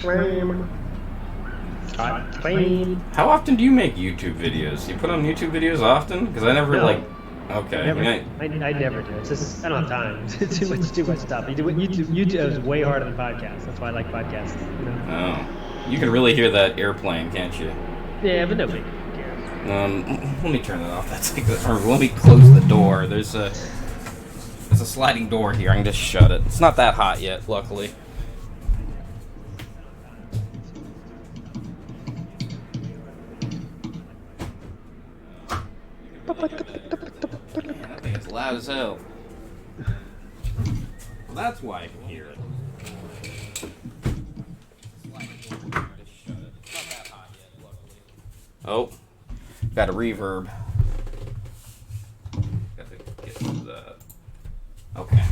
Flame. Hot flame. How often do you make YouTube videos? You put on YouTube videos often? Because I never No. Okay. Never. I mean, I never do. It's just I don't have time. too much stuff. You do YouTube is way harder than podcasts. That's why I like podcasts. you can really hear that airplane, can't you? Yeah, but nobody cares. Let me turn that off. Or let me close the door. There's a sliding door here. I can just shut it. It's not that hot yet, luckily. That thing is loud as hell. Well, that's why I can hear it. Oh, got a reverb. Got to get the. Okay.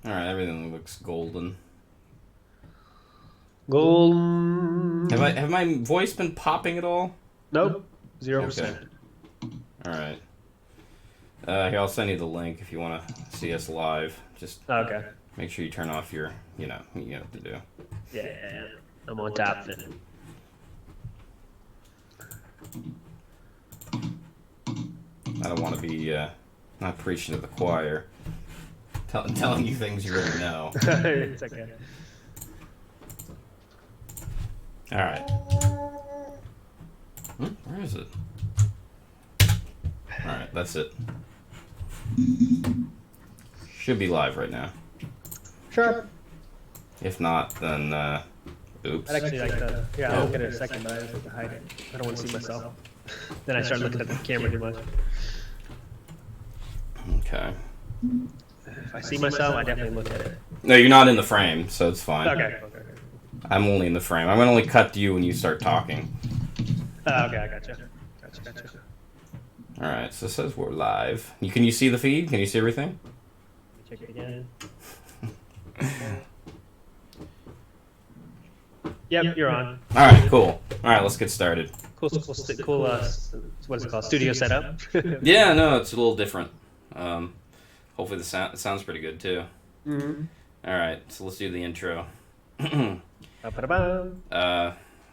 All right, everything looks golden. Golden. Have my voice been popping at all? Nope. 0%. All right. Here, I'll send you the link if you want to see us live. Just Okay. make sure you turn off your, you know what to do. Yeah. I'm on top of it. I don't want to be not preaching to the choir, telling you things you already know. It's okay. All right. Where is it? All right, that's it. Should be live right now. Sure. If not, then oops. I'd actually like to. Yeah, I'll look at it in a second, but I just like to hide it. I don't want to see myself. Then I start looking at the camera too much. Okay. If I see myself, I definitely look at it. No, you're not in the frame, so it's fine. Okay. I'm only in the frame. I'm gonna only cut to you when you start talking. Okay, I gotcha. Gotcha. All right, so it says we're live. Can you see the feed? Can you see everything? Check it again. Yep, you're on. All right, cool. All right, let's get started. Cool. What is it called? Studio setup. Yeah, no, it's a little different. Hopefully it sounds pretty good too. Mm-hmm. All right, so let's do the intro.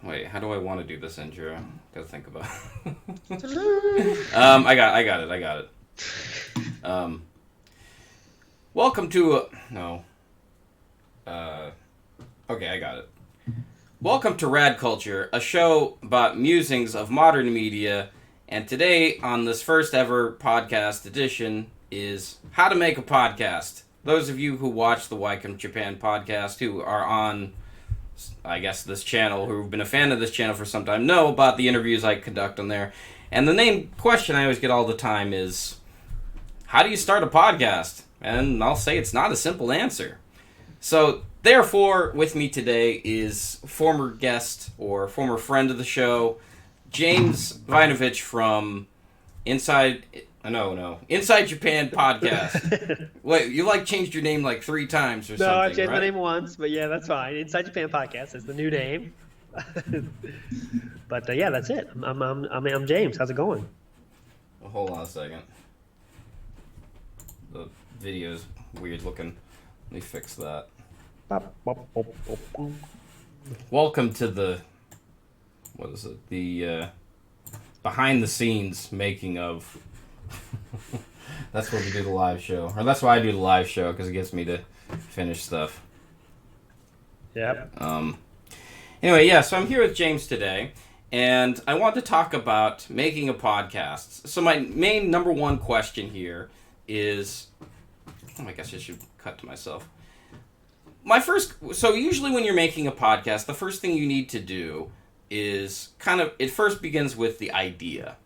Wait, how do I want to do this intro? Gotta think about it. I got it. Welcome to no. Okay, I got it. Welcome to Rad Culture, a show about musings of modern media, and today on this first ever podcast edition is how to make a podcast. Those of you who watch the Wycombe Japan podcast, who are on, I guess, this channel, who've been a fan of this channel for some time, know about the interviews I conduct on there. And the main question I always get all the time is, how do you start a podcast? And I'll say it's not a simple answer. So, therefore, with me today is former guest or former friend of the show, James Vinovich from Inside Japan podcast. Wait, you changed your name 3 times or something? No, I changed right? my name once, but yeah, that's fine. Inside Japan podcast is the new name. But yeah, that's it. I'm James. How's it going? Well, hold on a second. The video's weird looking. Let me fix that. Welcome to the behind the scenes making of. That's where we do the live show, or that's why I do the live show, because it gets me to finish stuff. Yep. Anyway, yeah, so I'm here with James today, and I want to talk about making a podcast. So my main number one question here is, I guess I should cut to myself. So usually when you're making a podcast, the first thing you need to do is it first begins with the idea.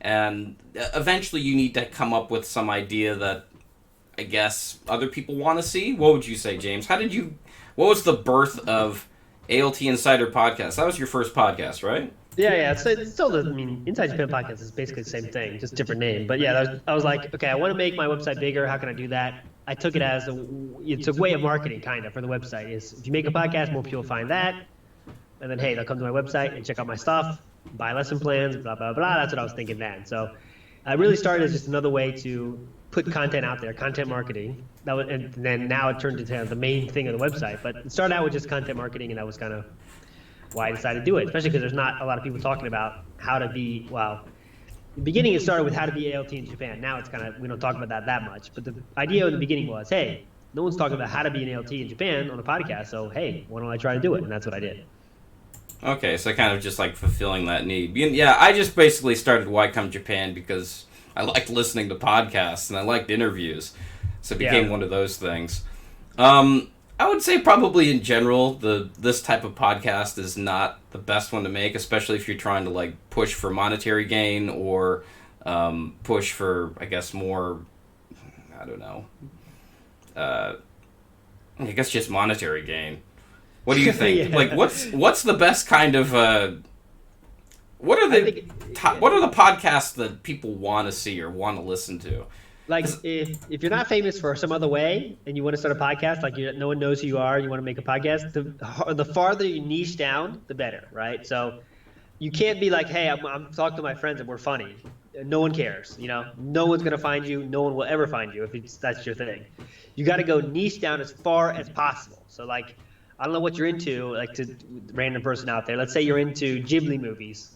And eventually you need to come up with some idea that I guess other people want to see. What would you say, James? What was the birth of ALT Insider Podcast? That was your first podcast, right? Yeah. It's still Inside Japan podcast is basically the same thing, just different name. But yeah, I was like, okay, I want to make my website bigger. How can I do that? I took it as it's a way of marketing, kind of, for the website. Is if you make a podcast, more people find that, and then hey, they'll come to my website and check out my stuff, buy lesson plans, blah blah blah. That's what I was thinking then. So, I really started as just another way to put content out there, content marketing. And then now it turned into the main thing of the website. But it started out with just content marketing, and that was kind of why I decided to do it, especially because there's not a lot of people talking about how to be, well, in the beginning it started with how to be ALT in Japan. Now it's kind of, we don't talk about that much. But the idea in the beginning was, hey, no one's talking about how to be an ALT in Japan on a podcast, so hey, why don't I try to do it? And that's what I did. Okay, so kind of just like fulfilling that need. Yeah, I just basically started Why Come Japan because I liked listening to podcasts and I liked interviews. So it became one of those things. I would say probably in general, this type of podcast is not the best one to make, especially if you're trying to like push for monetary gain or push for, I guess, more, I don't know, I guess just monetary gain. What do you think? Like, what's the best kind of what are the podcasts that people want to see or want to listen to? Like, if you're not famous for some other way and you want to start a podcast, like no one knows who you are, you want to make a podcast, the farther you niche down, the better, right? So you can't be like, hey, I'm talking to my friends and we're funny. No one cares, you know? No one's going to find you. No one will ever find you if that's your thing. You got to go niche down as far as possible. So, like, I don't know what you're into, like, to random person out there. Let's say you're into Ghibli movies.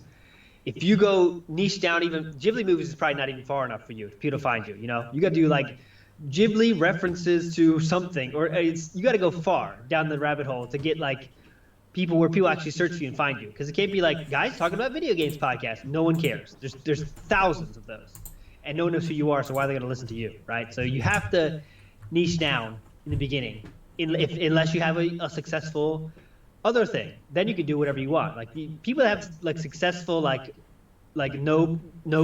If you go niche down, even Ghibli movies is probably not even far enough for you. People to find you. You know, you got to do like Ghibli references to something, or you got to go far down the rabbit hole to get like people where people actually search for you and find you. Because it can't be like, guys talking about video games podcast. No one cares. There's thousands of those, and no one knows who you are. So why are they going to listen to you, right? So you have to niche down in the beginning, unless you have a successful other thing. Then you can do whatever you want. Like people that have like successful like no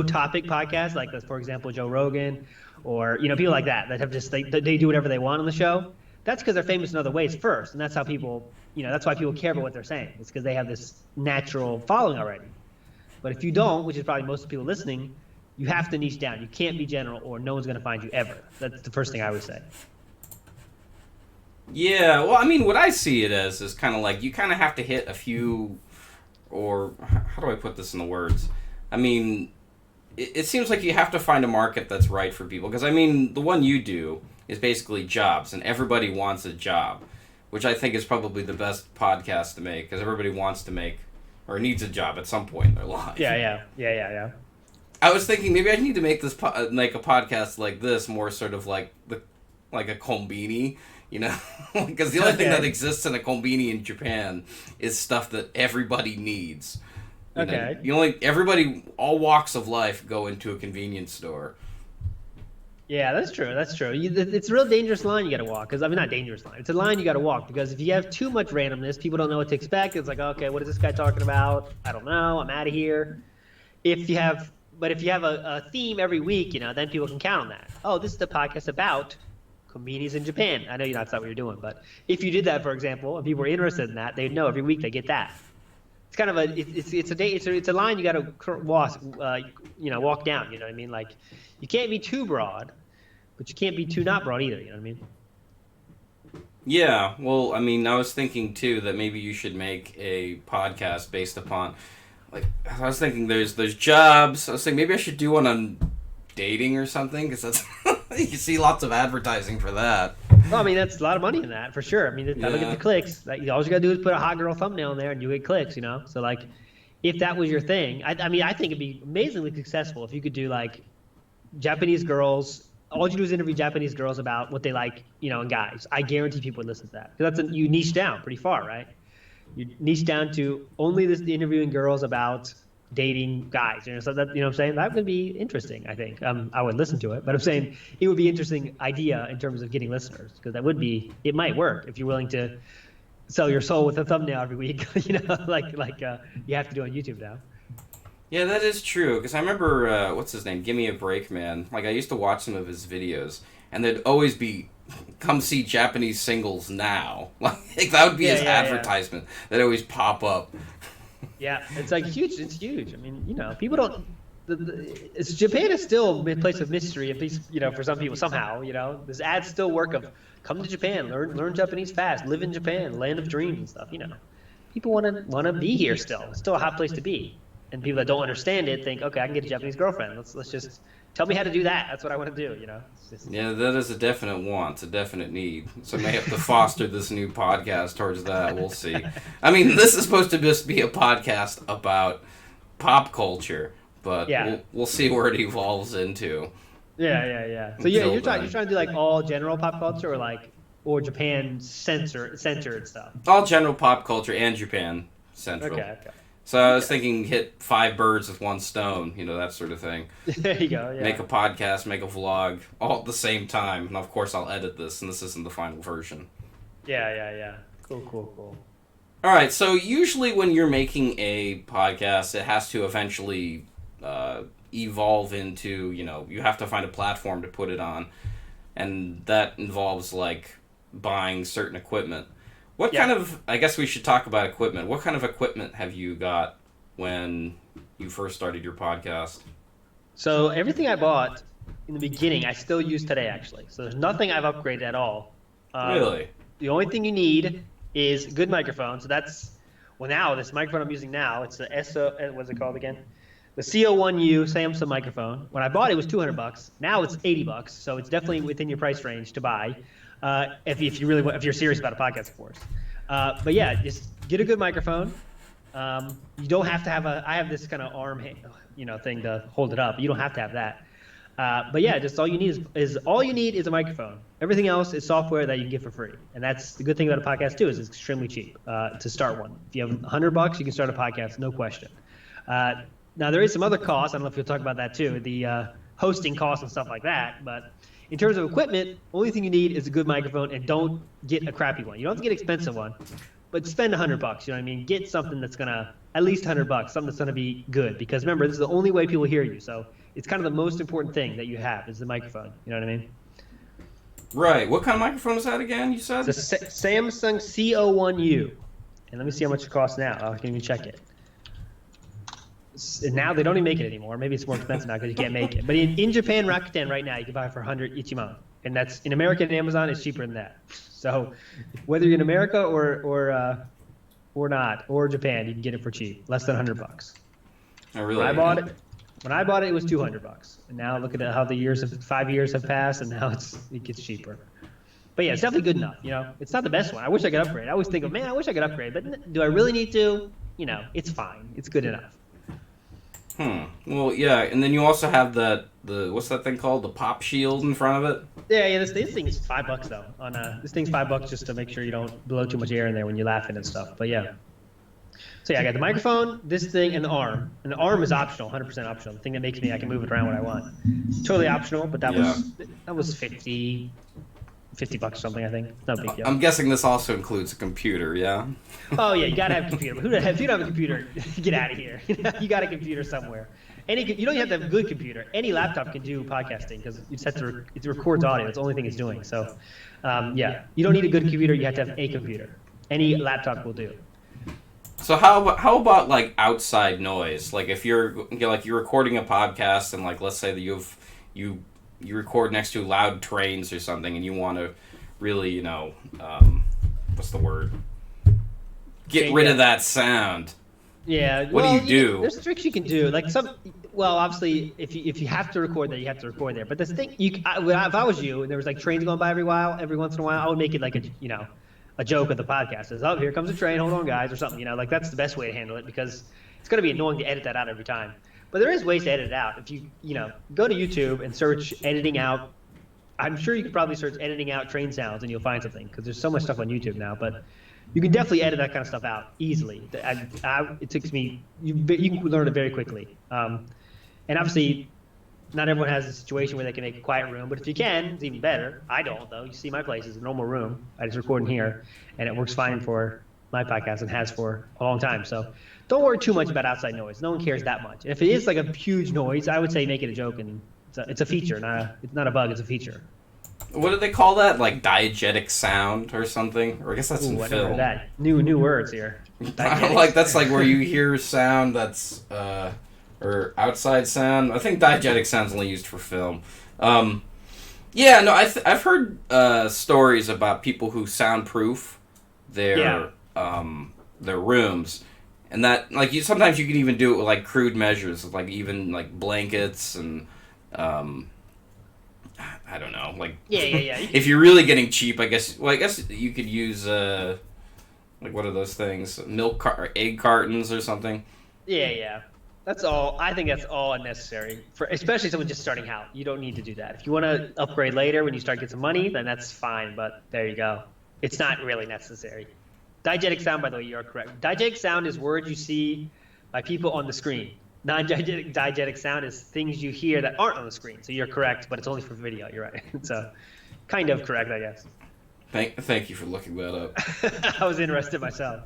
topic podcasts, like for example Joe Rogan, or people like that have just they do whatever they want on the show. That's because they're famous in other ways first, and that's how people that's why people care about what they're saying. It's because they have this natural following already. But if you don't, which is probably most of the people listening, you have to niche down. You can't be general, or no one's going to find you ever. That's the first thing I would say. Yeah, well, I mean, what I see it as is kind of like you kind of have to hit a few, or how do I put this in the words? I mean, it seems like you have to find a market that's right for people. Because, I mean, the one you do is basically jobs, and everybody wants a job, which I think is probably the best podcast to make, because everybody wants to make, or needs a job at some point in their life. Yeah. I was thinking maybe I need to make this, like a podcast like this, more sort of like a Konbini. Because the only thing that exists in a Konbini in Japan is stuff that everybody needs. Everybody, all walks of life go into a convenience store. Yeah, that's true. It's a real dangerous line you got to walk. Not dangerous line. It's a line you got to walk, because if you have too much randomness, people don't know what to expect. It's like, okay, what is this guy talking about? I don't know. I'm out of here. If you have a theme every week, then people can count on that. Oh, this is the podcast about Konbinis in Japan. I know that's not what you're doing, but if you did that, for example, and people were interested in that, they'd know every week they get that. It's kind of it's a line you got to walk down. You know what I mean? Like, you can't be too broad, but you can't be too not broad either. You know what I mean? Yeah. Well, I mean, I was thinking too that maybe you should make a podcast based upon, like, I was thinking there's jobs. I was thinking maybe I should do one on dating or something, because that's you see lots of advertising for that. Well, I mean, that's a lot of money in that, for sure. I mean, look at the clicks. Like, all you gotta do is put a hot girl thumbnail in there and you get clicks, So, like, if that was your thing, I think it'd be amazingly successful if you could do, like, Japanese girls. All you do is interview Japanese girls about what they like, and guys. I guarantee people would listen to that. Because you niche down pretty far, right? You niche down to only the interviewing girls about dating guys, so that, what I'm saying, that would be interesting. I think I would listen to it, but I'm saying it would be an interesting idea in terms of getting listeners, because it might work if you're willing to sell your soul with a thumbnail every week, like you have to do on YouTube now. Yeah, that is true, because I remember what's his name, Gimme a Break Man. Like, I used to watch some of his videos, and there'd always be, come see Japanese singles now. Like, that would be his advertisement. That'd always pop up. Yeah, it's like huge. It's huge. I mean, people don't. Japan is still a place of mystery, at least for some people somehow. This ads still work of come to Japan, learn Japanese fast, live in Japan, land of dreams and stuff. People want to be here still. It's still a hot place to be, and people that don't understand it think, okay, I can get a Japanese girlfriend. Let's just tell me how to do that. That's what I want to do. Yeah, that is a definite want, a definite need. So I may have to foster this new podcast towards that. We'll see. I mean, this is supposed to just be a podcast about pop culture, but we'll see where it evolves into. Yeah. So you're trying to do like all general pop culture, or Japan centered stuff. All general pop culture and Japan central. Okay. So I was thinking hit 5 birds with 1 stone, that sort of thing. There you go, yeah. Make a podcast, make a vlog, all at the same time. And of course I'll edit this, and this isn't the final version. Yeah. Cool. All right, so usually when you're making a podcast, it has to eventually evolve into, you have to find a platform to put it on. And that involves, buying certain equipment. What kind of, I guess we should talk about equipment. What kind of equipment have you got when you first started your podcast? So everything I bought in the beginning, I still use today, actually. So there's nothing I've upgraded at all. Really? The only thing you need is a good microphone. So now this microphone I'm using now, it's the what's it called again? The CO1U Samsung microphone. When I bought it, it was $200. Now it's $80. So it's definitely within your price range to buy. If you're serious about a podcast, of course. But yeah, just get a good microphone. You don't have to have I have this kind of arm, thing to hold it up. You don't have to have that. But yeah, just all you need is a microphone. Everything else is software that you can get for free. And that's the good thing about a podcast too, is it's extremely cheap to start one. If you have $100, you can start a podcast, no question. Now there is some other costs. I don't know if you'll talk about that too, the hosting costs and stuff like that. But in terms of equipment, only thing you need is a good microphone, and don't get a crappy one. You don't have to get an expensive one, but spend $100. You know what I mean? Get something that's gonna at least $100, something that's gonna be good. Because remember, this is the only way people hear you. So it's kind of the most important thing that you have is the microphone. You know what I mean? Right. What kind of microphone is that again? You said it's a Samsung CO1U, and let me see how much it costs now. I can even check it. Now they don't even make it anymore. Maybe it's more expensive now because you can't make it. But in Japan, Rakuten right now, you can buy it for 100 Ichiman, and that's in America and Amazon. It's cheaper than that. So whether you're in America or not, or Japan, you can get it for cheap, less than $100. Oh, really? When I bought it, it was $200. And now look at how 5 years have passed, and now it gets cheaper. But yeah, it's definitely good enough. It's not the best one. I wish I could upgrade. I always think I wish I could upgrade, but do I really need to? It's fine. It's good enough. Well, yeah, and then you also have the what's that thing called? The pop shield in front of it? Yeah, this thing is $5 though. This thing's $5 just to make sure you don't blow too much air in there when you're laughing and stuff. But yeah. So yeah, I got the microphone, this thing, and the arm. And the arm is optional, 100% optional. The thing that makes I can move it around when I want. Totally optional, but that was $50 or something, I think. Not a big deal. I'm guessing this also includes a computer, yeah? Oh yeah, you gotta have a computer. But if you don't have a computer, get out of here. You got a computer somewhere. You don't have to have a good computer. Any laptop can do podcasting because you just have to. It records audio. It's the only thing it's doing. So, yeah, you don't need a good computer. You have to have a computer. Any laptop will do. So how about outside noise? If you're you're recording a podcast and let's say that you record next to loud trains or something and you want to really what's the word? Get rid of that sound. Yeah. What do you do? There's tricks you can do. Obviously, if you have to record there, you have to record there. But this thing, if I was you, and there was trains going by every once in a while, I would make it a joke of the podcast. It's, here comes a train, hold on guys, or something. That's the best way to handle it because it's going to be annoying to edit that out every time. But there is ways to edit it out. If you go to YouTube and search editing out, I'm sure you could probably search editing out train sounds and you'll find something because there's so much stuff on YouTube now. But you can definitely edit that kind of stuff out easily. It takes me, you can learn it very quickly. And obviously, not everyone has a situation where they can make a quiet room, but if you can, it's even better. I don't, though. You see my place is a normal room. I just record in here, and it works fine for my podcast and has for a long time. So don't worry too much about outside noise. No one cares that much. If it is a huge noise, I would say make it a joke, and it's a feature, it's not a bug, it's a feature. What do they call that? Diegetic sound or something? Or I guess that's in I film. Never heard that. New words here. That's where you hear sound that's or outside sound. I think diegetic sound's only used for film. Yeah, no, I've heard stories about people who soundproof their rooms, and that sometimes you can even do it with crude measures, even blankets and I don't know, like Yeah. if you're really getting cheap, I guess you could use like what are those things, or egg cartons or something. Yeah. That's all. I think that's all unnecessary for, especially someone just starting out. You don't need to do that. If you want to upgrade later when you start getting some money, then that's fine. But there you go. It's not really necessary. Diegetic sound, by the way, you are correct. Diegetic sound is words you see by people on the screen. Non-diegetic sound is things you hear that aren't on the screen. So you're correct, but it's only for video. You're right. So kind of correct, I guess. Thank you for looking that up. I was interested myself.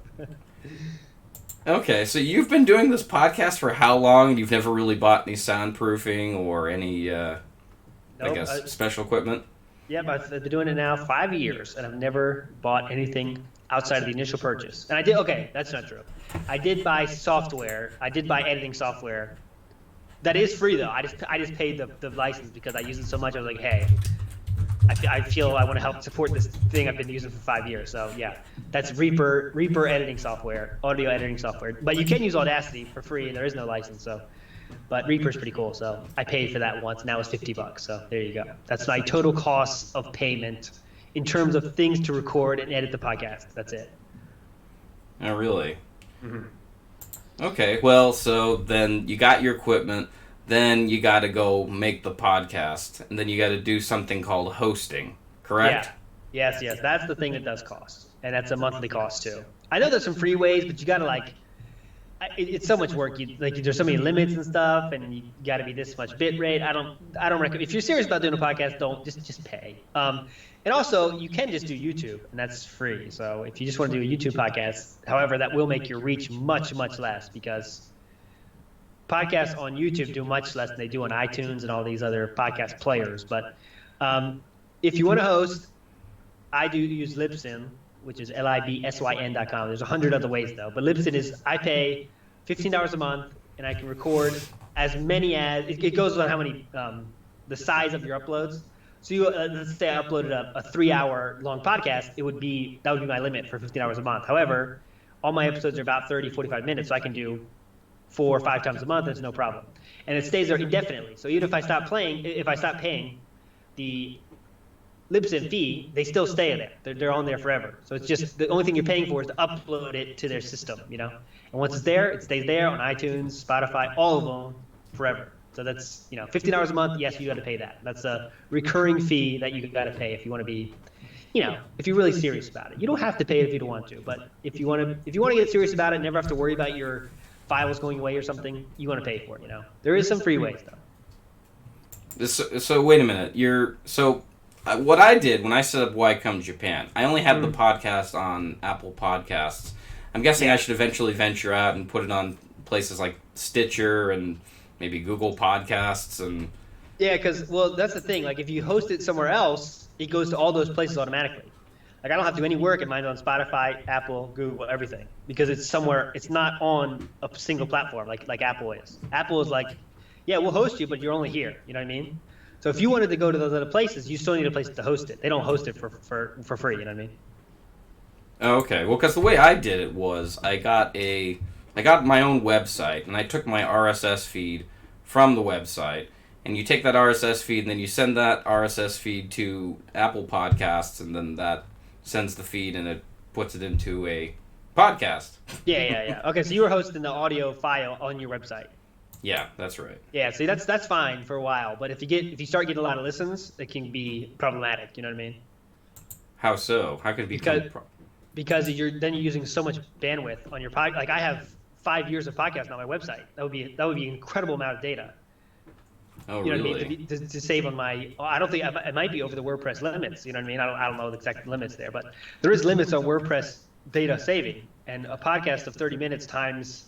Okay, so you've been doing this podcast for how long? You've never really bought any soundproofing or any, I guess, special equipment? Yep, I've been doing it now 5 years, and I've never bought anything outside of the initial purchase. And I did, okay, that's not true. I did buy software. I did buy editing software. That is free, though. I just paid the license because I use it so much. I was like, hey, I feel I want to help support this thing I've been using for 5 years. So yeah, that's Reaper editing software, audio editing software. But you can use Audacity for free, and there is no license. So, but Reaper's pretty cool. So I paid for that once. Now it's $50. So there you go. That's my total cost of payment in terms of things to record and edit the podcast. That's it. Oh, really? Mm-hmm. Okay. Well, so then you got your equipment. Then you got to go make the podcast, and then you got to do something called hosting, correct? Yeah. Yes. That's the thing that does cost, and that's a monthly cost too. I know there's some free ways, but you got to it's so much work. There's so many limits and stuff, and you got to be this much bit rate. I don't recommend. If you're serious about doing a podcast, don't just pay. And also, you can just do YouTube, and that's free. So if you just want to do a YouTube podcast, however, that will make your reach much less because podcasts on YouTube do much less than they do on iTunes and all these other podcast players. But if you want to host, I do use Libsyn, which is libsyn.com. There's 100 other ways, though. But Libsyn is, I pay $15 a month, and I can record as many as, it goes on how many, the size of your uploads. So you, let's say I uploaded a 3-hour long podcast, that would be my limit for $15 a month. However, all my episodes are about 30, 45 minutes, so I can do 4 or 5 times a month. It's no problem, and it stays there indefinitely. So even if I stop paying the Libsyn fee, they still stay there. They're on there forever. So it's just the only thing you're paying for is to upload it to their system, And once it's there, it stays there on iTunes, Spotify, all of them forever. So that's $15 a month. Yes, you got to pay that. That's a recurring fee that you got to pay if you want to be, if you're really serious about it. You don't have to pay it if you don't want to, but if you want to get serious about it, never have to worry about your files going away or something, you want to pay for it. There is some free ways though. So wait a minute. What I did when I set up Why Come Japan, I only had the podcast on Apple Podcasts. I'm guessing I should eventually venture out and put it on places like Stitcher and maybe Google Podcasts and. Yeah, because that's the thing. Like if you host it somewhere else, it goes to all those places automatically. Like I don't have to do any work, and mine's on Spotify, Apple, Google, everything, because it's somewhere. It's not on a single platform like Apple is. Apple is like, yeah, we'll host you, but you're only here. You know what I mean? So if you wanted to go to those other places, you still need a place to host it. They don't host it for free. You know what I mean? Oh, okay. Well, because the way I did it was I got my own website, and I took my RSS feed from the website, and you take that RSS feed, and then you send that RSS feed to Apple Podcasts, and then that sends the feed, and it puts it into a podcast. Yeah. Okay, so you were hosting the audio file on your website. Yeah, that's right. Yeah, see, that's fine for a while, but if you start getting a lot of listens, it can be problematic. You know what I mean? How so? How could it be? Because you're using so much bandwidth on your podcast. Like I have 5 years of podcasting on my website. That would be an incredible amount of data. Oh, you know really? what I mean? To save on my, I don't think it might be over the WordPress limits. You know what I mean? I don't know the exact limits there, but there is limits on WordPress data saving, and a podcast of 30 minutes times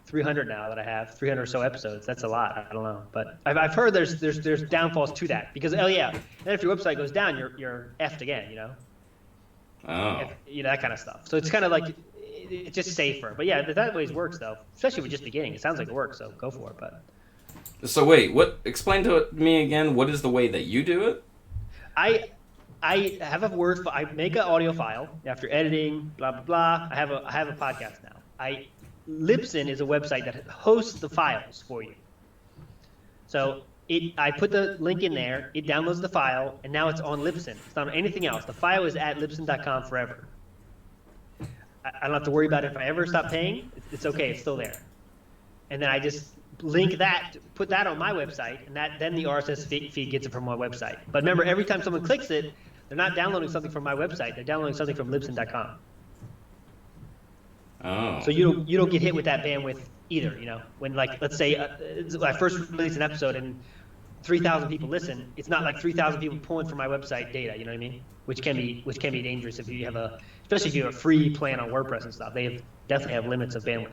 300 now that I have 300 or so episodes. That's a lot. I don't know, but I've heard there's downfalls to that because then if your website goes down, you're effed again. Oh. That kind of stuff. So it's kind of like it's just safer. But yeah, that way works though, especially with just beginning. It sounds like it works, so go for it. But. So wait, explain to me again, what is the way that you do it? I have I make an audio file after editing, blah blah blah. I have a podcast now. Libsyn is a website that hosts the files for you. So I put the link in there, it downloads the file, and now it's on Libsyn. It's not on anything else. The file is at Libsyn.com forever. I don't have to worry about it if I ever stop paying. It's okay, it's still there. And then I just link that, put that on my website, and then the RSS feed gets it from my website. But remember, every time someone clicks it, they're not downloading something from my website. They're downloading something from Libsyn.com. Oh. So you don't get hit with that bandwidth either. When let's say I first release an episode and 3,000 people listen, it's not like 3,000 people pulling from my website data. You know what I mean? Which can be dangerous if you have especially if you have a free plan on WordPress and stuff. They definitely have limits of bandwidth.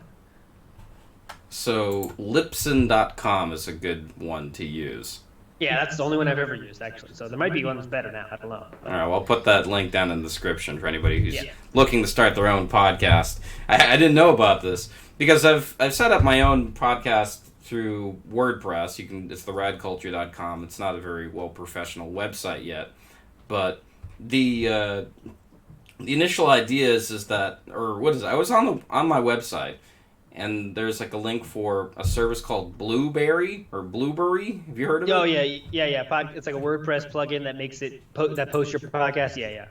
So Libsyn.com is a good one to use. Yeah, that's the only one I've ever used, actually. So there might be one that's better now. I don't know. All right, well, I'll put that link down in the description for anybody who's looking to start their own podcast. I didn't know about this because I've set up my own podcast through WordPress. It's theradculture.com. It's not a very well professional website yet, but the initial idea is that, or what is it? I was on my website. And there's like a link for a service called Blueberry. Have you heard of it? Oh yeah. It's like a WordPress plugin that makes it that posts your podcast. Yeah.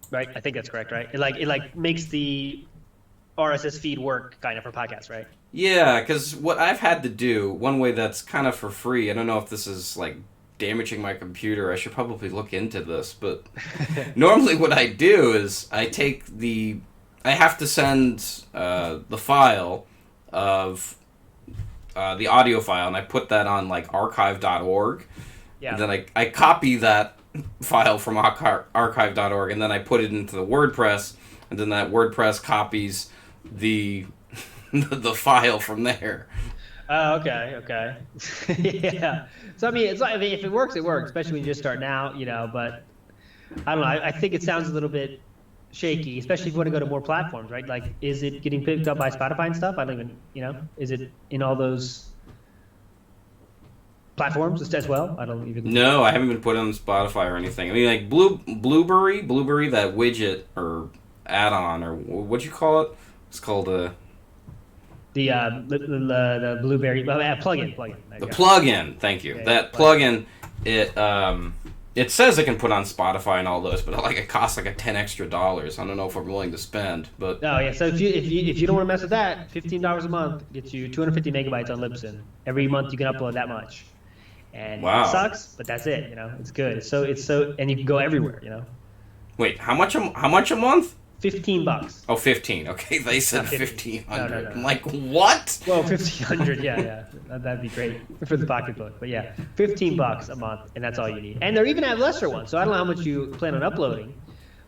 Right, I think that's correct, right? It makes the RSS feed work kind of for podcasts, right? Yeah, because what I've had to do, one way that's kind of for free. I don't know if this is like damaging my computer. I should probably look into this, but normally what I do is I have to send the file of the audio file, and I put that on like archive.org. Yeah. And then I copy that file from archive.org, and then I put it into the WordPress, and then that WordPress copies the file from there. Oh, okay. Yeah. So I mean, if it works, it works. Especially when you just start out, But I don't know. I think it sounds a little bit shaky, especially if you want to go to more platforms, right? Like, is it getting picked up by Spotify and stuff? I don't even, is it in all those platforms as well? I don't even. No, I haven't been put on Spotify or anything. I mean, like Blueberry, that widget or add-on or what'd you call it? It's called the Blueberry plugin. The plugin, thank you. That plugin, it says it can put on Spotify and all those, but it costs like $10 extra. I don't know if I'm willing to spend, but. Oh yeah, so if you don't want to mess with that, $15 a month gets you 250 megabytes on Libsyn. Every month you can upload that much, and It sucks, but that's it. It's good. And you can go everywhere. Wait, how much a month? $15. Oh, 15. Okay, they said 1,500. No. I'm like, what? Well, 1,500. Yeah. That'd be great for the pocketbook. But yeah, $15 a month, and that's all you need. And they even have lesser ones. So I don't know how much you plan on uploading,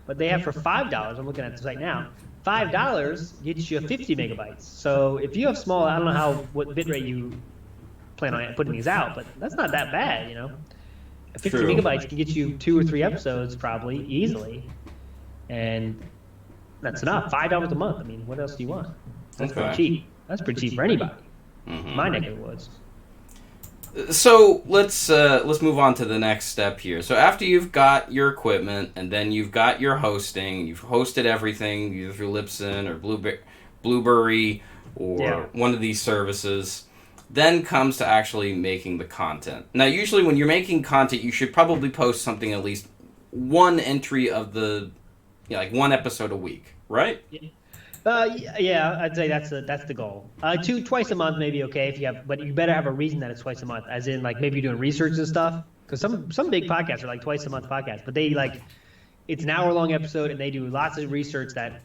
but they have for $5. I'm looking at the site now. $5 gets you 50 megabytes. So if you have small, I don't know what bitrate you plan on putting these out, but that's not that bad. 50 True. megabytes can get you 2 or 3 episodes probably easily, and that's enough. $5 a month. I mean, what else do you want? That's pretty cheap. That's pretty cheap for anybody. Mm-hmm. My neck of the woods. So let's move on to the next step here. So after you've got your equipment and then you've got your hosting, you've hosted everything either through Libsyn or Blueberry or one of these services, then comes to actually making the content. Now, usually when you're making content, you should probably post something at least one entry of like one episode a week, right? Yeah, I'd say that's the goal. Twice a month maybe okay but you better have a reason that it's twice a month, as in like maybe you're doing research and stuff. Because some big podcasts are like twice a month podcasts, but they it's an hour-long episode and they do lots of research that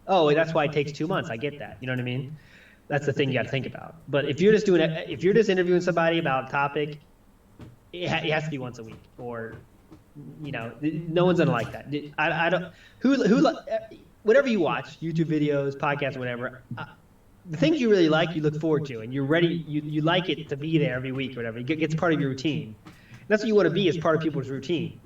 that's why it takes 2 months. I get that. You know what I mean? That's the thing you got to think about. But if you're just interviewing somebody about a topic, it has to be once a week, or no one's gonna like that. I don't. Whatever you watch, YouTube videos, podcasts, whatever. The things you really like, you look forward to, and you're ready. You like it to be there every week, or whatever. It gets part of your routine. And that's what you want to be, as part of people's routine.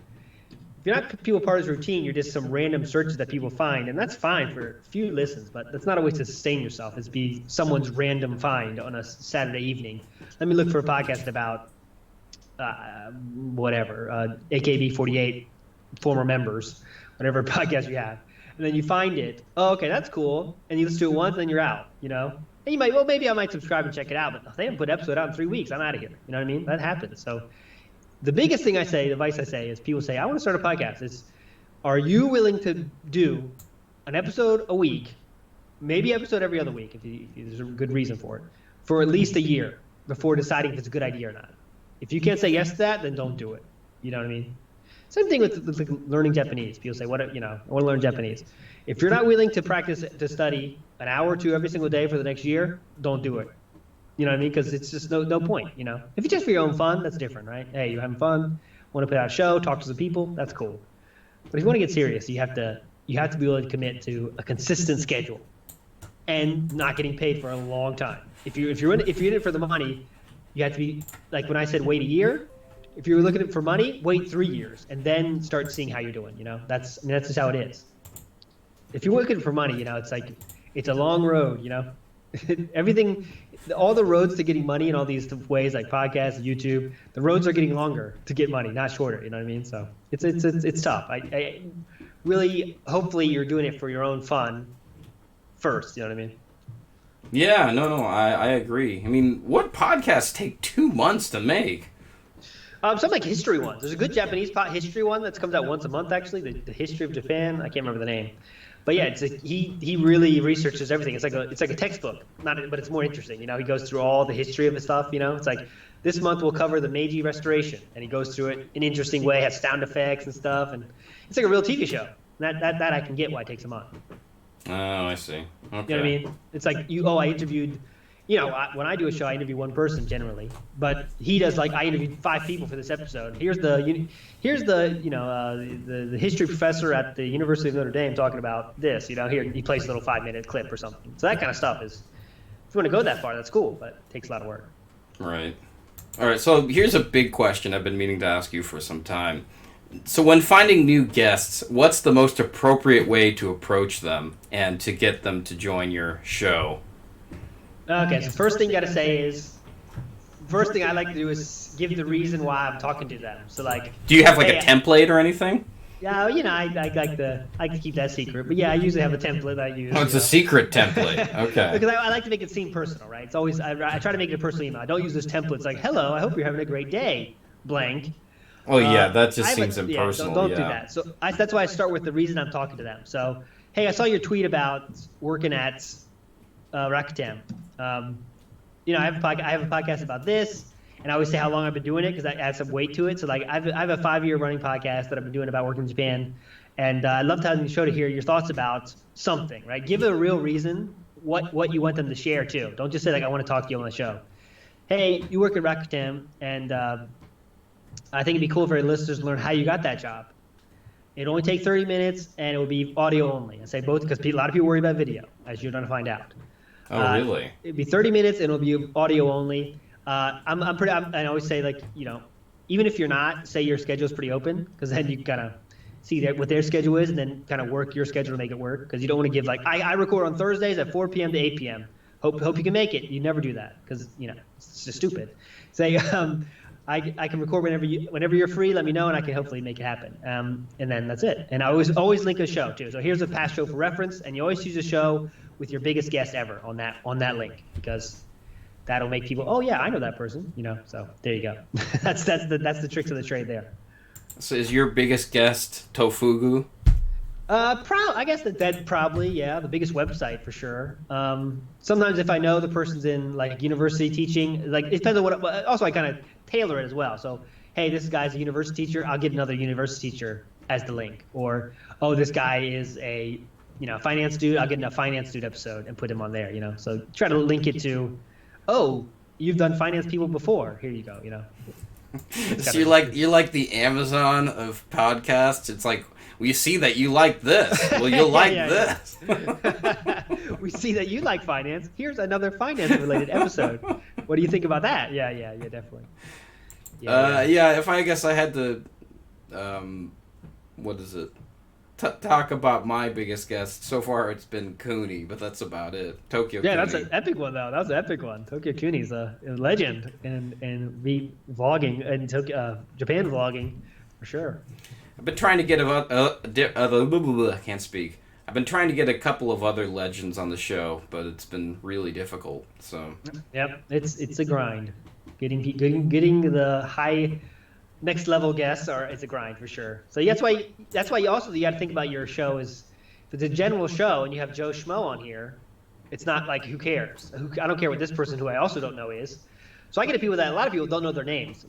If you're not people part of his routine, you're just some random searches that people find, and that's fine for a few listens, but that's not a way to sustain yourself. It's be someone's random find on a Saturday evening. Let me look for a podcast about AKB48 former members, whatever podcast you have, and then you find it. Oh, okay, that's cool, and you listen to it once, and then you're out. And you might, well, maybe I might subscribe and check it out, but they haven't put an episode out in 3 weeks. I'm out of here. You know what I mean? That happens. So the biggest thing I say, the advice I say is people say, I want to start a podcast. Is, are you willing to do an episode a week, maybe episode every other week, if there's a good reason for it, for at least a year before deciding if it's a good idea or not? If you can't say yes to that, then don't do it. You know what I mean? Same thing with like learning Japanese. People say, "What? You know, I want to learn Japanese." If you're not willing to practice to study an hour or two every single day for the next year, don't do it. You know what I mean? Because it's just no point. You know, if it's just for your own fun, that's different, right? Hey, you're having fun, want to put out a show, talk to some people, that's cool. But if you want to get serious, you have to be willing to commit to a consistent schedule and not getting paid for a long time. If you're in it for the money, you have to be like when I said wait a year. If you're looking for money, wait 3 years and then start seeing how you're doing. You know, that's just how it is. If you're looking for money, you know, it's like it's a long road. You know, everything, all the roads to getting money in all these ways, like podcasts, YouTube, the roads are getting longer to get money, not shorter. You know what I mean? So it's tough. I really, hopefully, you're doing it for your own fun first. You know what I mean? Yeah, no, I agree. I mean, what podcasts take 2 months to make? Some like history ones. There's a good Japanese history one that comes out once a month, actually. The history of Japan. I can't remember the name, but yeah, he really researches everything. It's like a textbook, but it's more interesting. You know, he goes through all the history of the stuff. You know, it's like this month we'll cover the Meiji Restoration, and he goes through it in an interesting way, has sound effects and stuff, and it's like a real TV show. That I can get why it takes a month. Oh, I see. Okay. You know what I mean? It's like I interviewed. You know, when I do a show, I interview one person generally, but he does like I interviewed 5 people for this episode. Here's the history professor at the University of Notre Dame talking about this. You know, here he plays a little 5-minute clip or something. So that kind of stuff is, if you want to go that far, that's cool, but it takes a lot of work. Right. All right. So here's a big question I've been meaning to ask you for some time. So when finding new guests, what's the most appropriate way to approach them and to get them to join your show? Okay, so first thing you got to say is, first thing I like to do is give the reason why I'm talking to them. So like, do you have like a template or anything? Yeah, you know, I like to keep that secret, but yeah, I usually have a template I use. Oh, it's a secret template. Okay. Because I like to make it seem personal, right? It's always I try to make it a personal email. I don't use those templates like, "Hello, I hope you're having a great day," blank. Oh yeah, that just seems impersonal. Yeah, don't do that. So that's why I start with the reason I'm talking to them. So, hey, I saw your tweet about working at Rakuten. You know, I have a podcast about this, and I always say how long I've been doing it because I add some weight to it. So like, I have a 5-year running podcast that I've been doing about working in Japan, and I'd love to have the show to hear your thoughts about something, right? Give it a real reason what you want them to share too. Don't just say like, I want to talk to you on the show. Hey, you work at Rakuten, and I think it'd be cool for our listeners to learn how you got that job. It'd only take 30 minutes, and it would be audio only. I say both because a lot of people worry about video, as you're going to find out. Oh, really? It'd be 30 minutes, and it'll be audio only. I always say, like, you know, even if you're not, say your schedule's pretty open, because then you kind of see what their schedule is, and then kind of work your schedule to make it work, because you don't want to give, like, I record on Thursdays at 4 p.m. to 8 p.m. Hope you can make it. You never do that, because, you know, it's just stupid. Say, I can record whenever you're free. Let me know, and I can hopefully make it happen. And then that's it. And I always link a show too. So here's a past show for reference, and you always choose a show with your biggest guest ever on that link, because that'll make people, oh yeah, I know that person. You know. So there you go. that's the tricks of the trade there. So is your biggest guest Tofugu? I guess that probably, yeah, the biggest website for sure. Sometimes if I know the person's in like university teaching, like it depends on what. Also, I kind of tailor it as well. So, hey, this guy's a university teacher. I'll get another university teacher as the link. Or, oh, this guy is a finance dude. I'll get a finance dude episode and put him on there. You know, so try to link it to, oh, you've done finance people before. Here you go. You know. So you're like the Amazon of podcasts. It's like, we see that you like this. Well, you'll like this. We see that you like finance. Here's another finance-related episode. What do you think about that? Yeah, definitely. Yeah. If I guess I had to, what is it? Talk about my biggest guest. So far, it's been Cooney, but that's about it. Tokyo. Yeah, Cooney. That's an epic one though. That was an epic one. Tokyo Cooney's a legend and vlogging and Japan vlogging for sure. I've been trying to get I can't speak. I've been trying to get a couple of other legends on the show, but it's been really difficult. So. Yep, it's a grind. Getting the high next level guests it's a grind for sure. So that's why you got to think about your show is if it's a general show and you have Joe Schmo on here, it's not like who cares? I don't care what this person who I also don't know is. So I get people that a lot of people don't know their names.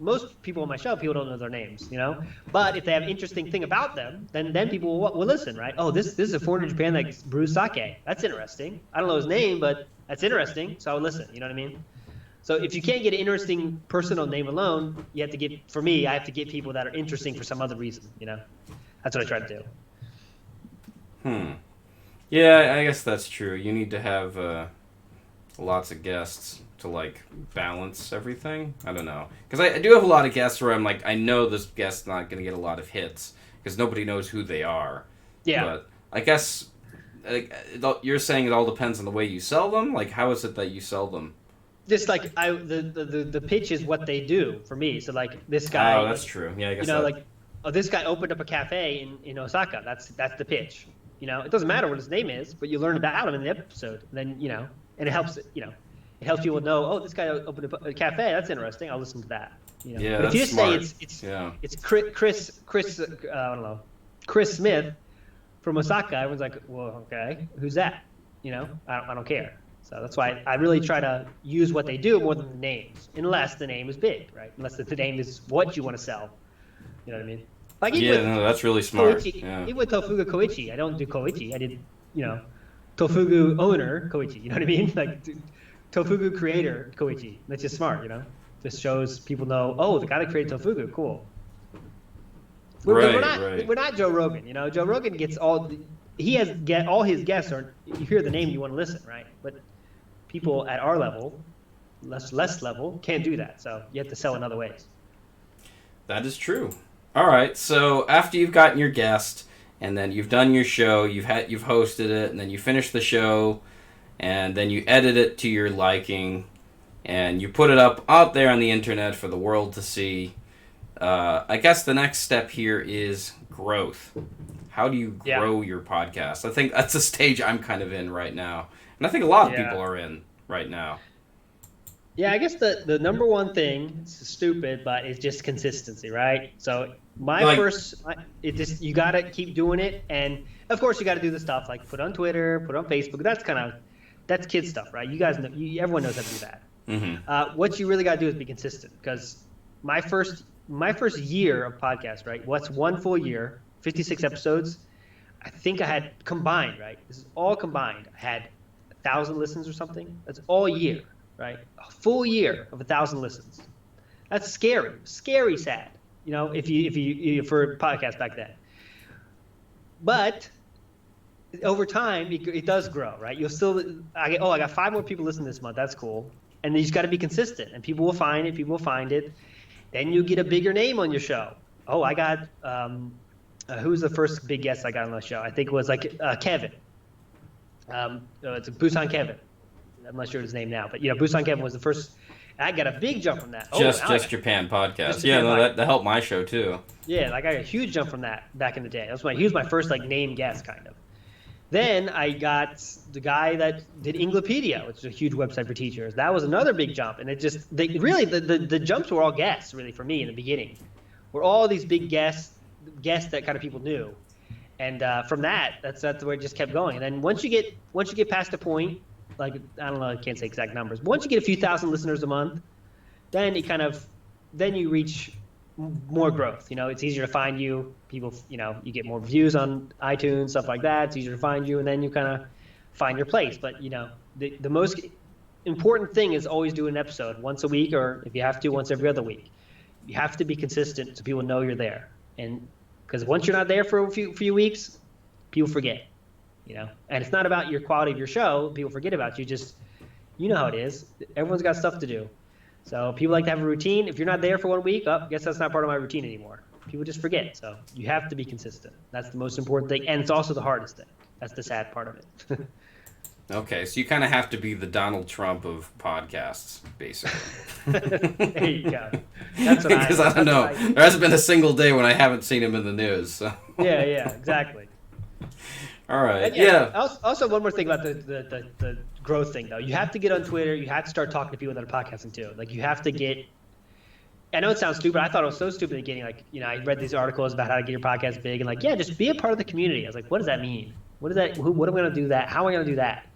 Most people on my show, people don't know their names, But if they have an interesting thing about them, then people will listen, right? Oh, this is a foreigner in Japan that brews sake. That's interesting. I don't know his name, but that's interesting. So I would listen. You know what I mean? So if you can't get an interesting personal name alone, you have to get. For me, I have to get people that are interesting for some other reason. That's what I try to do. Yeah, I guess that's true. You need to have lots of guests to balance everything. I don't know, because I do have a lot of guests where I'm like, I know this guest's not going to get a lot of hits because nobody knows who they are. Yeah. But I guess you're saying it all depends on the way you sell them. How is it that you sell them? Just the pitch is what they do for me. So this guy. Oh, that's true. Yeah, I guess. This guy opened up a cafe in Osaka. That's the pitch. It doesn't matter what his name is, but you learn about him in the episode. Then and it helps. It helps people know. Oh, this guy opened up a cafe. That's interesting. I'll listen to that. Yeah, but if you just smart. say it's Chris I don't know, Chris Smith from Osaka, everyone's like, well, okay, who's that? I don't care. So that's why I really try to use what they do more than the names, unless the name is big, right? Unless the name is what you want to sell. You know what I mean? That's really smart. Koichi, yeah. Even with Tofugu Koichi, I don't do Koichi. I did, Tofugu owner Koichi. You know what I mean? Tofugu creator Koichi. That's just smart, Just shows people know, oh, the guy that created Tofugu, cool. We're not Joe Rogan. Joe Rogan gets all his guests are. You hear the name, you want to listen, right? But people at our level, less level, can't do that. So you have to sell in other ways. That is true. All right. So after you've gotten your guest, and then you've done your show, you've hosted it, and then you finish the show, and then you edit it to your liking, and you put it up out there on the internet for the world to see. I guess the next step here is growth. How do you grow your podcast? I think that's a stage I'm kind of in right now. And I think a lot of people are in right now. Yeah, I guess the number one thing, it's stupid, but it's just consistency, right? So you got to keep doing it. And, of course, you got to do the stuff like put on Twitter, put on Facebook. That's kid stuff, right? You guys know, everyone knows how to do that. Mm-hmm. What you really got to do is be consistent, because my first year of podcast, right? What's one full year, 56 episodes. I think I had combined, right? This is all combined. I had 1,000 listens or something. That's all year, right? A full year of 1,000 listens. That's scary, sad. If you for a podcast back then. But over time, it does grow, right? I got 5 more people listening this month. That's cool. And you just got to be consistent, and people will find it. Then you get a bigger name on your show. Oh, I got who was the first big guest I got on the show? I think it was Kevin. It's Busan Kevin. I'm not sure his name now, but Busan Kevin was the first. I got a big jump from that. Just Japan podcast. That helped my show too. Yeah, I got a huge jump from that back in the day. He was my first name guest kind of. Then I got the guy that did Inglopedia, which is a huge website for teachers. That was another big jump, and the jumps were all guests really for me in the beginning. Were all these big guests that kind of people knew, and from that's where it just kept going. And then once you get past a point, I don't know, I can't say exact numbers, but once you get a few thousand listeners a month, then you reach more growth. It's easier to find you. People, you get more views on iTunes, stuff like that. It's easier to find you, and then you kind of find your place. But the most important thing is always do an episode once a week, or if you have to, once every other week. You have to be consistent so people know you're there. And because once you're not there for a few weeks, people forget. And it's not about your quality of your show. People forget about you. Just how it is. Everyone's got stuff to do. So people like to have a routine. If you're not there for 1 week, guess that's not part of my routine anymore. People just forget. So you have to be consistent. That's the most important thing, and it's also the hardest thing. That's the sad part of it. Okay, so you kind of have to be the Donald Trump of podcasts, basically. There you go. That's what because I don't know. There hasn't been a single day when I haven't seen him in the news. So. Yeah, exactly. All right. And Yeah. Also, one more thing about the growth thing, though. You have to get on Twitter. You have to start talking to people that are podcasting too. Like, you have to get. I know it sounds stupid. I thought it was so stupid at getting, like, I read these articles about how to get your podcast big, and like, yeah, just be a part of the community. I was like, what does that mean? What is that? What am I going to do that? How am I going to do that?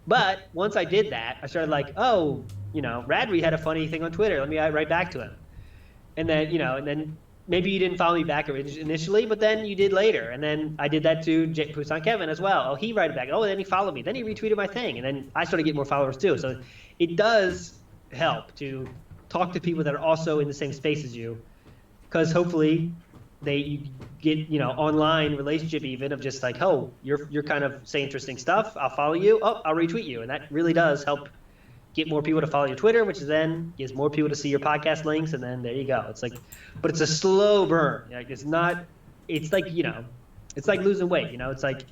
But once I did that, I started like, oh, Radreed had a funny thing on Twitter. Let me write back to him. And then, maybe you didn't follow me back initially, but then you did later. And then I did that to Poussin Kevin as well. Oh, he wrote back. Oh, then he followed me. Then he retweeted my thing. And then I started getting more followers too. So it does help to talk to people that are also in the same space as you, because hopefully you get online relationship even of just like, oh, you're kind of saying interesting stuff. I'll follow you. Oh, I'll retweet you. And that really does help get more people to follow your Twitter, which then gives more people to see your podcast links, and then there you go. It's like, but it's a slow burn. Like, it's like, it's like losing weight. It's like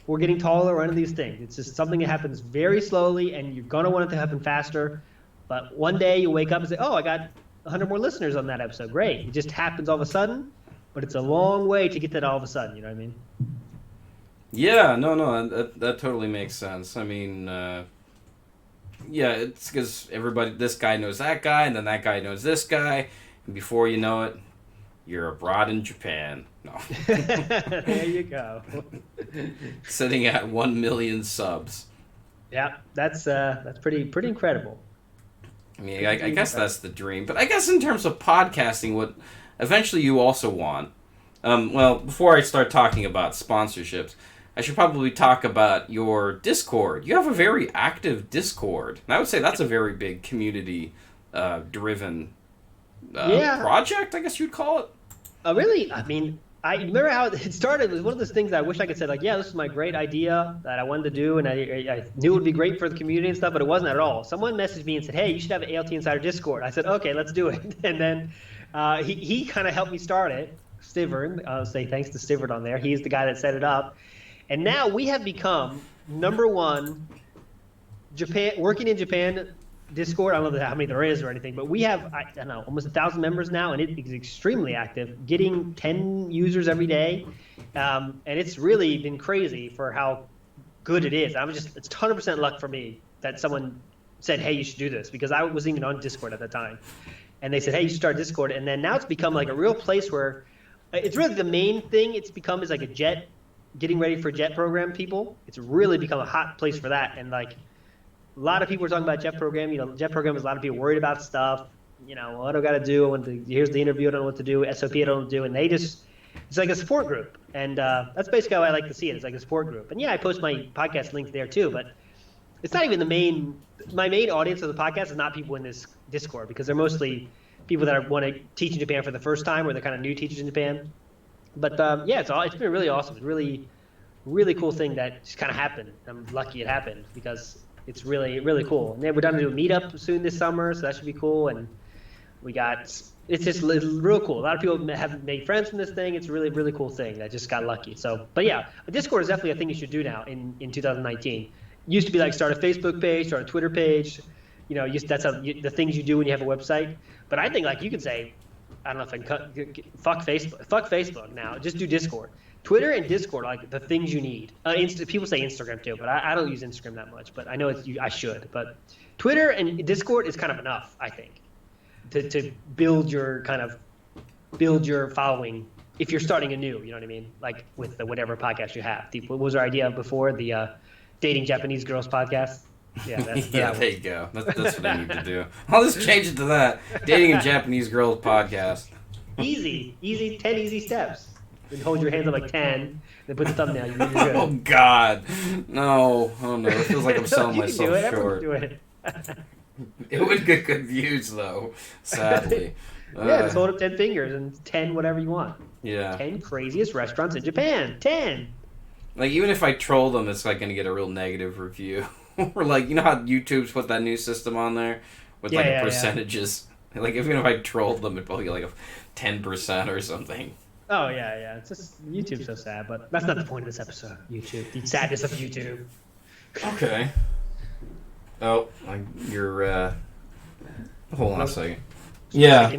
we're getting taller, one of these things. It's just something that happens very slowly, and you're gonna want it to happen faster. But one day you wake up and say, oh, I got 100 more listeners on that episode. Great. It just happens all of a sudden, but it's a long way to get that all of a sudden. You know what I mean? Yeah. No. That totally makes sense. I mean. Yeah, it's because this guy knows that guy, and then that guy knows this guy, and before you know it, you're abroad in Japan. No. There you go. Sitting at 1 million subs. Yeah, that's pretty incredible. I mean, I guess that's the dream, but I guess in terms of podcasting, what eventually you also want. Well, before I start talking about sponsorships, I should probably talk about your Discord. You have a very active Discord. And I would say that's a very big community-driven project, I guess you'd call it. Really? I mean, I remember how it started. It was one of those things I wish I could say, like, yeah, this is my great idea that I wanted to do, and I knew it would be great for the community and stuff, but it wasn't at all. Someone messaged me and said, hey, you should have an ALT Insider Discord. I said, okay, let's do it. And then he kind of helped me start it. Stivern, I'll say thanks to Stivern on there. He's the guy that set it up. And now we have become #1 working in Japan Discord. I don't know how many there is or anything, but we have, I don't know, almost 1,000 members now, and it is extremely active, getting 10 users every day. And it's really been crazy for how good it is. It's 100% luck for me that someone said, hey, you should do this, because I wasn't even on Discord at the time. And they said, hey, you should start Discord. And then now it's become like a real place where it's really the main thing it's become is like a getting ready for jet program people. It's really become a hot place for that. And like a lot of people are talking about jet program. Jet program is a lot of people worried about stuff. What do I got to do? Here's the interview. I don't know what to do. SOP I don't know what to do. And it's like a support group. And that's basically how I like to see it. It's like a support group. And yeah, I post my podcast links there too, but it's not even my main audience of the podcast is not people in this Discord, because they're mostly people that want to teach in Japan for the first time, or they're kind of new teachers in Japan. But yeah, it's been really awesome. It's really, really cool thing that just kind of happened. I'm lucky it happened, because it's really, really cool. And then we're done to do a meetup soon this summer, so that should be cool. And it's just real cool. A lot of people have made friends from this thing. It's a really, really cool thing. I just got lucky. So, but yeah, Discord is definitely a thing you should do now in 2019. Used to be like start a Facebook page, start a Twitter page. That's the things you do when you have a website. But I think like you could say, I don't know if I can fuck Facebook. Fuck Facebook now. Just do Discord. Twitter and Discord are like the things you need. People say Instagram too, but I don't use Instagram that much. But I know I should. But Twitter and Discord is kind of enough, I think, to build your following if you're starting anew. You know what I mean? Like with the whatever podcast you have. What was our idea before the Dating Japanese Girls podcast? Yeah, there you go. That's what I need to do. I'll just change it to that. Dating a Japanese Girls podcast. Easy. 10 easy steps. Then hold your hands up like 10, then put the thumbnail. You're good. Oh, God. No. Oh, no. It feels like I'm selling myself short. Everyone do it. It would get good views, though, sadly. Yeah, just hold up 10 fingers and 10 whatever you want. Yeah. 10 craziest restaurants in Japan. 10. Like, even if I troll them, it's like going to get a real negative review. Or like, you know how YouTube's put that new system on there with percentages? Yeah. Like, even if I trolled them, it'd probably get like a 10% or something. Oh yeah. It's just YouTube's so sad, but that's not the point of this episode. YouTube, the sadness of YouTube. Okay. Oh, you're. Hold on a second. Yeah.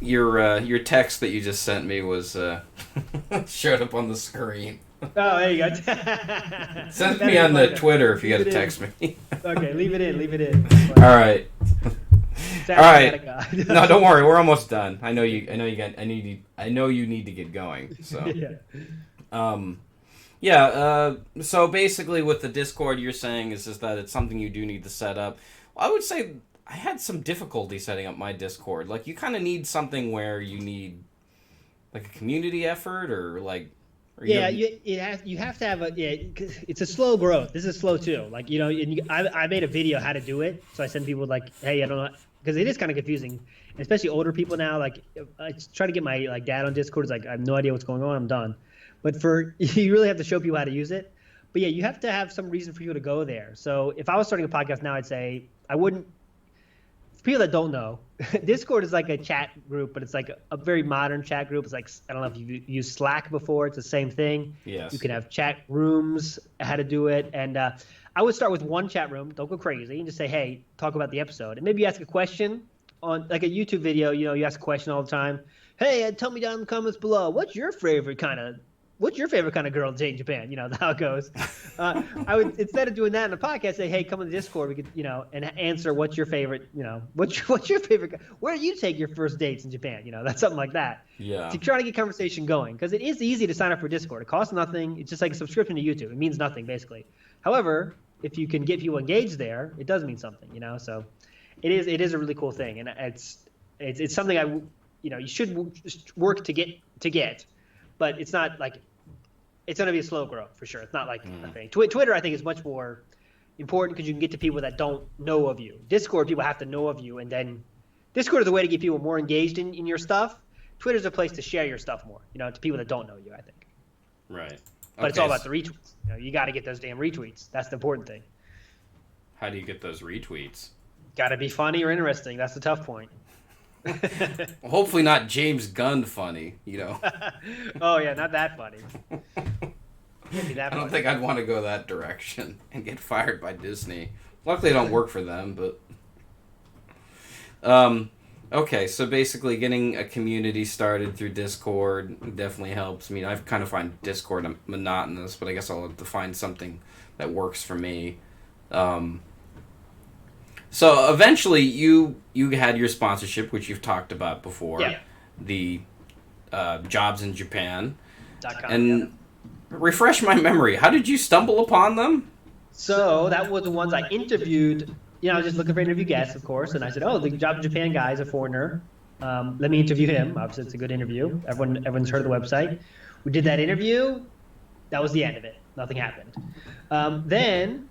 your text that you just sent me was showed up on the screen. Oh, there you go. Send me on the Twitter if you got to text me. Okay, leave it in. All right. All right. No, don't worry. We're almost done. I know you need to get going. So. So basically, with the Discord, you're saying is that it's something you do need to set up. I would say I had some difficulty setting up my Discord. Like, you kind of need something where you need like a community effort or like. You have to have it's a slow growth. This is slow too. Like, I made a video how to do it, so I send people like, hey, I don't know, because it is kind of confusing, especially older people now. Like, I try to get my like dad on Discord. It's like, I have no idea what's going on. I'm done. But you really have to show people how to use it. But yeah, you have to have some reason for you to go there. So if I was starting a podcast now, I'd say I wouldn't. For people that don't know, Discord is like a chat group, but it's like a very modern chat group. It's like, I don't know if you've used Slack before. It's the same thing. Yes. You can have chat rooms, how to do it. And I would start with one chat room. Don't go crazy. And just say, hey, talk about the episode. And maybe you ask a question on like a YouTube video. You ask a question all the time. Hey, tell me down in the comments below, what's your favorite kind of girl to date in Japan? You know how it goes. I would, instead of doing that in a podcast, say, hey, come on the Discord. We could, and answer what's your favorite, what's your favorite, where do you take your first dates in Japan? That's something like that. Yeah. To try to get conversation going, because it is easy to sign up for Discord. It costs nothing. It's just like a subscription to YouTube. It means nothing basically. However, if you can get people engaged there, it does mean something. So it is a really cool thing, and it's something you should work to get. But it's not like it's going to be a slow growth for sure. It's not like a thing. Twitter, I think, is much more important because you can get to people that don't know of you. Discord, people have to know of you, and then Discord is a way to get people more engaged in your stuff. Twitter's a place to share your stuff more, to people that don't know you, I think. Right. But it's all about the retweets. You got to get those damn retweets. That's the important thing. How do you get those retweets? Got to be funny or interesting. That's the tough point. Hopefully not James Gunn funny, Oh yeah, not that funny. I don't think I'd want to go that direction and get fired by Disney. Luckily, I don't work for them, but okay. So basically, getting a community started through Discord definitely helps. I mean, I kind of find Discord monotonous, but I guess I'll have to find something that works for me. So eventually, you had your sponsorship, which you've talked about before. Yeah. The Jobs in Japan. .com, and refresh my memory. How did you stumble upon them? So that was the ones I interviewed. I was just looking for interview guests, of course, and I said, "Oh, the Jobs in Japan guy is a foreigner. Let me interview him." Obviously, it's a good interview. Everyone's heard of the website. We did that interview. That was the end of it. Nothing happened. Then.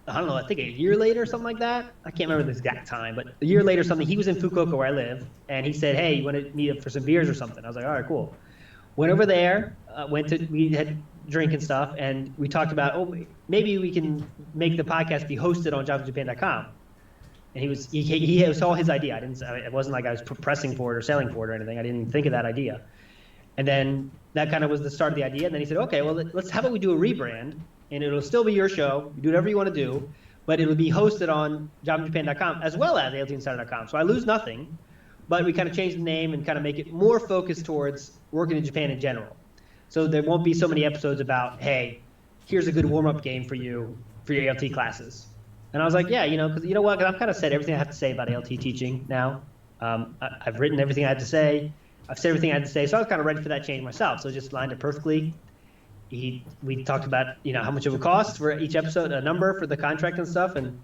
I don't know, I think a year later or something like that. I can't remember the exact time, but a year later or something, he was in Fukuoka where I live, and he said, hey, you want to meet up for some beers or something? I was like, all right, cool. Went over there, we had drink and stuff, and we talked about, maybe we can make the podcast be hosted on jobsinjapan.com. And he was all his idea. It wasn't like I was pressing for it or selling for it or anything. I didn't think of that idea. And then that kind of was the start of the idea. And then he said, okay, well, how about we do a rebrand? And it'll still be your show. You do whatever you want to do, but it'll be hosted on jobinjapan.com as well as altinsider.com. So I lose nothing, but we kind of change the name and kind of make it more focused towards working in Japan in general. So there won't be so many episodes about, hey, here's a good warm-up game for your ALT classes. And I was like, yeah, because you know what? I've kind of said everything I have to say about ALT teaching now. I've written everything I had to say. I've said everything I had to say. So I was kind of ready for that change myself. So it just lined up perfectly. We talked about how much it would cost for each episode, a number for the contract and stuff, and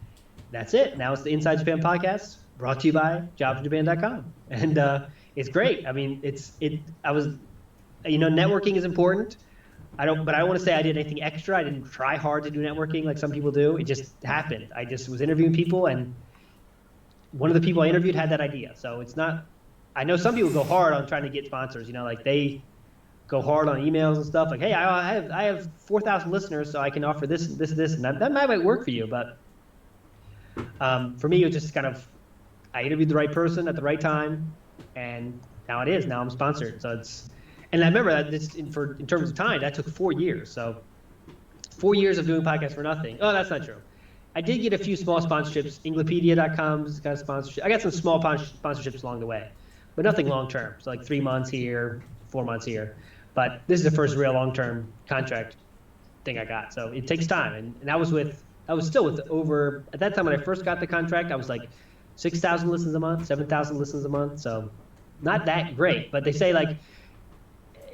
that's it. Now it's the Inside Japan podcast, brought to you by jobsinjapan.com, and it's great. I mean, networking is important. I don't want to say I did anything extra. I didn't try hard to do networking like some people do. It just happened. I just was interviewing people, and one of the people I interviewed had that idea. So it's not. I know some people go hard on trying to get sponsors. Like they go hard on emails and stuff like, hey, I have 4,000 listeners, so I can offer this, and that might work for you. But for me, it was just kind of, I interviewed the right person at the right time, and now it is. Now I'm sponsored. So and I remember that in terms of time, that took 4 years. So 4 years of doing podcasts for nothing. Oh, that's not true. I did get a few small sponsorships. Inglopedia.com's got a sponsorship. I got some small sponsorships along the way. but nothing long term. So like 3 months here, 4 months here. But this is the first real long term contract thing I got. So it takes time, and I was still with over at that time when I first got the contract. I was like 6,000 listens a month, 7,000 listens a month. So not that great, but they say like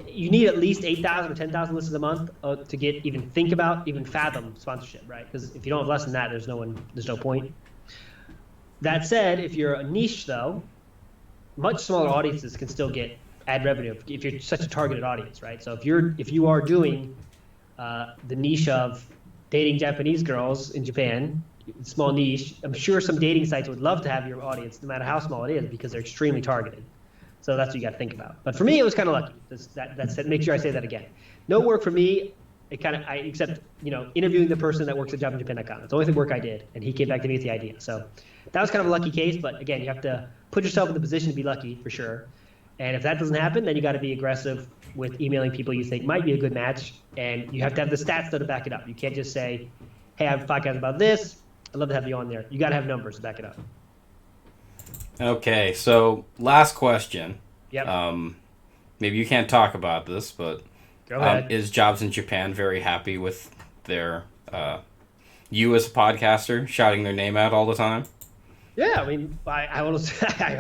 you need at least 8,000 or 10,000 listens a month to get even fathom sponsorship, right? Because if you don't have less than that, there's no point. That said, if you're a niche though, much smaller audiences can still get ad revenue if you're such a targeted audience, right? So if you are doing the niche of dating Japanese girls in Japan, small niche, I'm sure some dating sites would love to have your audience, no matter how small it is, because they're extremely targeted. So that's what you got to think about. But for me, it was kind of lucky. Make sure I say that again. No work for me. Except interviewing the person that works at jobinjapan.com. It's the only work I did, and he came back to me with the idea. So that was kind of a lucky case. But again, you have to put yourself in the position to be lucky for sure. And if that doesn't happen, then you got to be aggressive with emailing people you think might be a good match, and you have to have the stats though to back it up. You can't just say, "Hey, I have a podcast about this. I'd love to have you on there." You got to have numbers to back it up. Okay, so last question. Yep. Maybe you can't talk about this, but Go ahead. Is Jobs in Japan very happy with their you as a podcaster shouting their name out all the time? Yeah, I mean, I hope so. I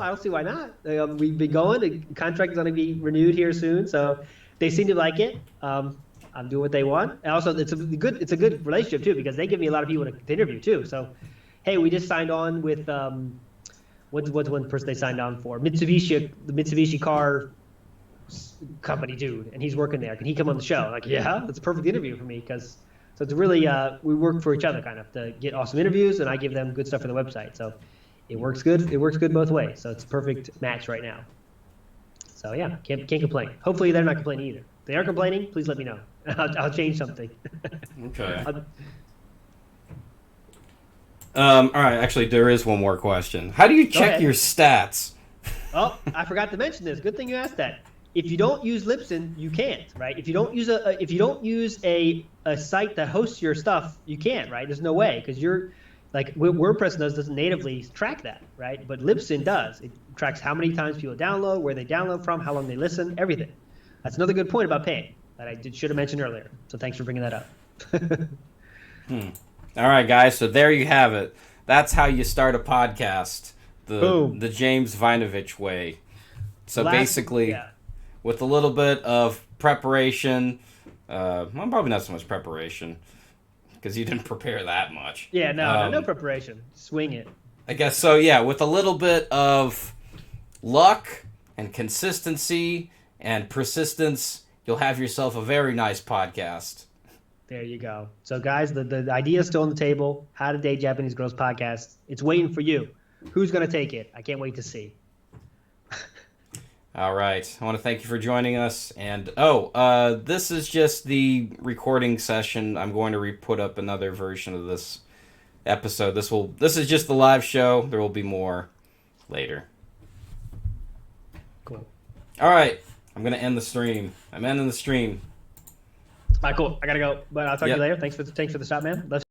don't see why not. We've been going. The contract is going to be renewed here soon, so they seem to like it. I'm doing what they want. And also, it's a good relationship too, because they give me a lot of people to interview too. So, hey, we just signed on with what's one person they signed on for? Mitsubishi, the Mitsubishi car company dude, and he's working there. Can he come on the show? Like, yeah, that's a perfect interview for me so it's really we work for each other kind of to get awesome interviews, and I give them good stuff for the website. So it works good. It works good both ways. So it's a perfect match right now. So yeah, can't complain. Hopefully they're not complaining either. If they are complaining, please let me know. I'll change something. Okay. All right. Actually, there is one more question. How do you check your stats? Oh, I forgot to mention this. Good thing you asked that. If you don't use Libsyn, you can't, right? If you don't use a site that hosts your stuff, you can't, right? There's no way, because you're like WordPress doesn't natively track that, right? But Libsyn does. It tracks how many times people download, where they download from, how long they listen, everything. That's another good point about paying that I should have mentioned earlier. So thanks for bringing that up. All right, guys. So there you have it. That's how you start a podcast. Boom. The James Vinovich way. So basically, with a little bit of preparation, well, probably not so much preparation, because you didn't prepare that much. Yeah, no preparation. Swing it. I guess so, yeah. With a little bit of luck and consistency and persistence, you'll have yourself a very nice podcast. There you go. So, guys, the idea is still on the table. How to Date Japanese Girls podcast. It's waiting for you. Who's going to take it? I can't wait to see. All right. I want to thank you for joining us. And, this is just the recording session. I'm going to put up another version of this episode. This is just the live show. There will be more later. Cool. All right. I'm going to end the stream. I'm ending the stream. All right, cool. I got to go. But I'll talk to you later. Thanks for the stop, man.